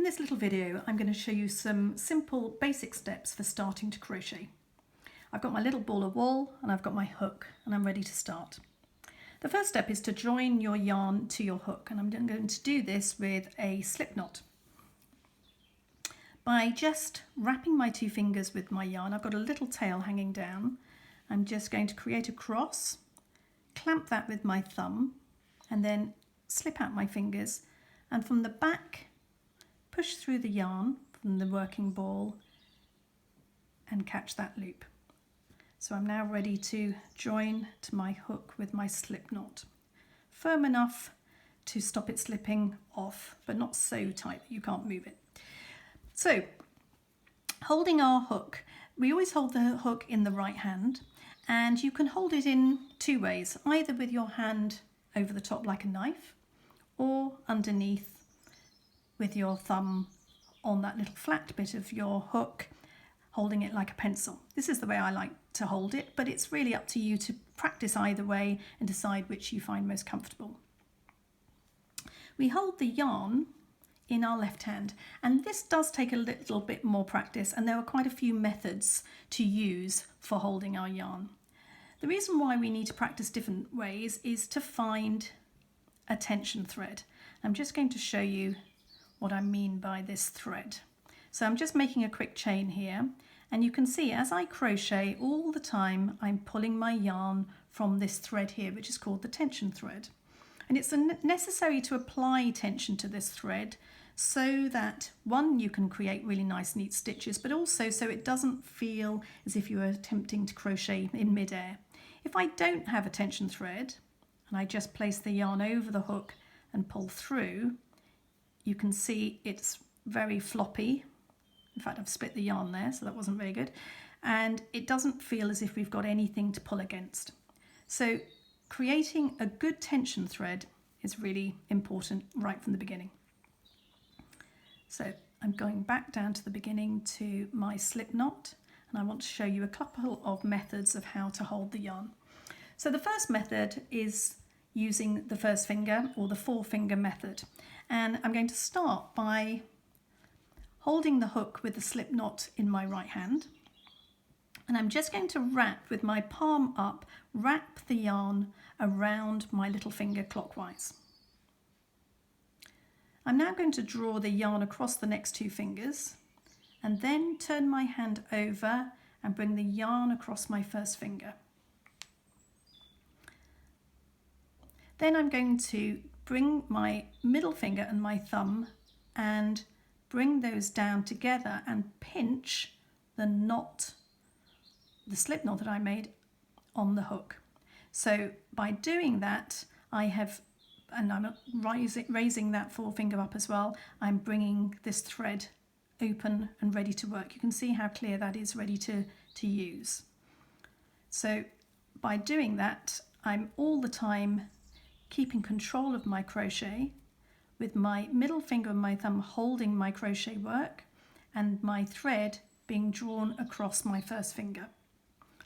this little video, I'm going to show you some simple basic steps for starting to crochet. I've got my little ball of wool and I've got my hook and I'm ready to start. The first step is to join your yarn to your hook, and I'm going to do this with a slip knot. By just wrapping my two fingers with my yarn, I've got a little tail hanging down. I'm just going to create a cross, clamp that with my thumb, and then slip out my fingers, and from the back push through the yarn from the working ball and catch that loop. So I'm now ready to join to my hook with my slip knot. Firm enough to stop it slipping off, but not so tight that you can't move it. So holding our hook, we always hold the hook in the right hand, and you can hold it in two ways, either with your hand over the top like a knife, or underneath with your thumb on that little flat bit of your hook, holding it like a pencil. This is the way I like to hold it, but it's really up to you to practice either way and decide which you find most comfortable. We hold the yarn in our left hand, and this does take a little bit more practice, and there are quite a few methods to use for holding our yarn. The reason why we need to practice different ways is to find a tension thread. I'm just going to show you what I mean by this thread. So I'm just making a quick chain here, and you can see as I crochet all the time I'm pulling my yarn from this thread here, which is called the tension thread. And it's necessary to apply tension to this thread so that, one, you can create really nice neat stitches, but also so it doesn't feel as if you are attempting to crochet in midair. If I don't have a tension thread and I just place the yarn over the hook and pull through, you can see it's very floppy. In fact, I've split the yarn there, so that wasn't very good. And it doesn't feel as if we've got anything to pull against. So creating a good tension thread is really important right from the beginning. So I'm going back down to the beginning to my slip knot, and I want to show you a couple of methods of how to hold the yarn. So the first method is using the first finger, or the four-finger method. And I'm going to start by holding the hook with the slip knot in my right hand. And I'm just going to wrap with my palm up, wrap the yarn around my little finger clockwise. I'm now going to draw the yarn across the next two fingers and then turn my hand over and bring the yarn across my first finger. Then I'm going to bring my middle finger and my thumb and bring those down together and pinch the knot, the slip knot that I made on the hook. So by doing that, and I'm raising that forefinger up as well, I'm bringing this thread open and ready to work. You can see how clear that is, ready to use. So by doing that, I'm all the time keeping control of my crochet with my middle finger and my thumb holding my crochet work and my thread being drawn across my first finger.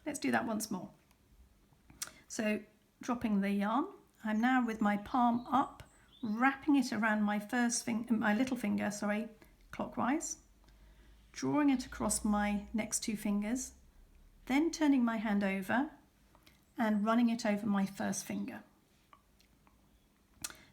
Let's do that once more. So dropping the yarn, I'm now with my palm up, wrapping it around my little finger, clockwise, drawing it across my next two fingers, then turning my hand over and running it over my first finger.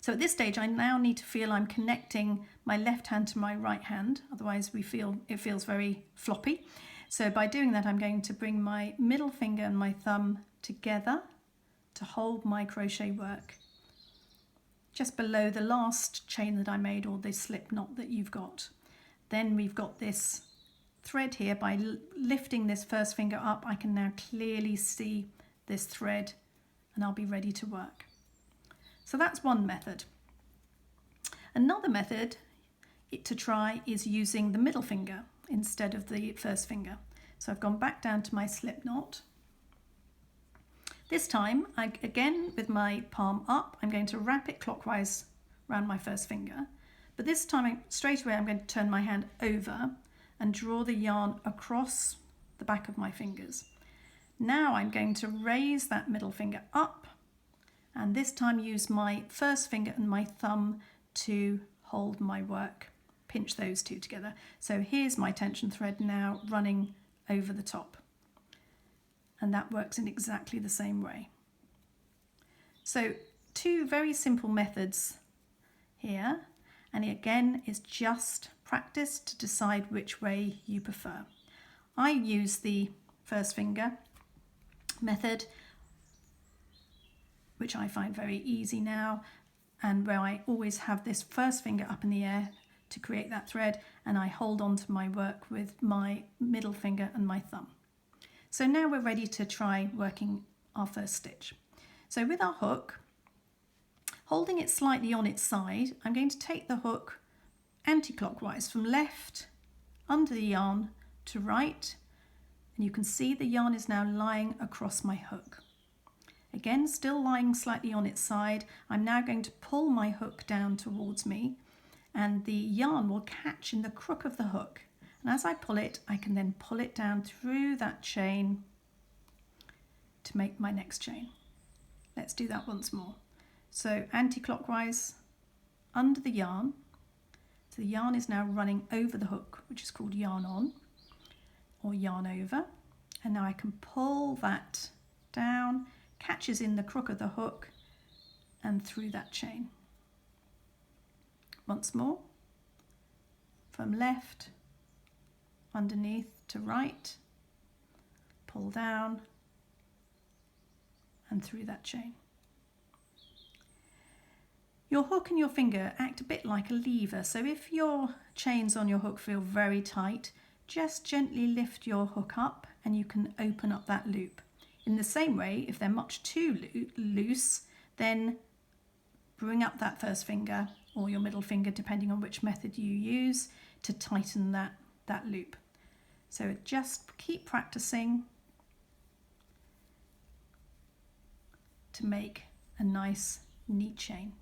So at this stage, I now need to feel I'm connecting my left hand to my right hand, otherwise it feels very floppy. So by doing that, I'm going to bring my middle finger and my thumb together to hold my crochet work just below the last chain that I made, or this slip knot that you've got. Then we've got this thread here. By lifting this first finger up, I can now clearly see this thread and I'll be ready to work. So that's one method. Another method to try is using the middle finger instead of the first finger. So I've gone back down to my slip knot. This time, again with my palm up, I'm going to wrap it clockwise around my first finger. But this time, straight away, I'm going to turn my hand over and draw the yarn across the back of my fingers. Now I'm going to raise that middle finger up, and this time use my first finger and my thumb to hold my work, pinch those two together. So here's my tension thread now running over the top. And that works in exactly the same way. So two very simple methods here. And again, it's just practice to decide which way you prefer. I use the first finger method, which I find very easy now, and where I always have this first finger up in the air to create that thread, and I hold on to my work with my middle finger and my thumb. So now we're ready to try working our first stitch. So with our hook, holding it slightly on its side, I'm going to take the hook anti-clockwise from left under the yarn to right, and you can see the yarn is now lying across my hook. Again, still lying slightly on its side, I'm now going to pull my hook down towards me, and the yarn will catch in the crook of the hook. And as I pull it, I can then pull it down through that chain to make my next chain. Let's do that once more. So anti-clockwise under the yarn. So the yarn is now running over the hook, which is called yarn on or yarn over. And now I can pull that down, catches in the crook of the hook and through that chain. Once more, from left, underneath to right, pull down and through that chain. Your hook and your finger act a bit like a lever, so if your chains on your hook feel very tight, just gently lift your hook up and you can open up that loop. In the same way, if they're much too loose, then bring up that first finger or your middle finger, depending on which method you use, to tighten that loop. So just keep practicing to make a nice, neat chain.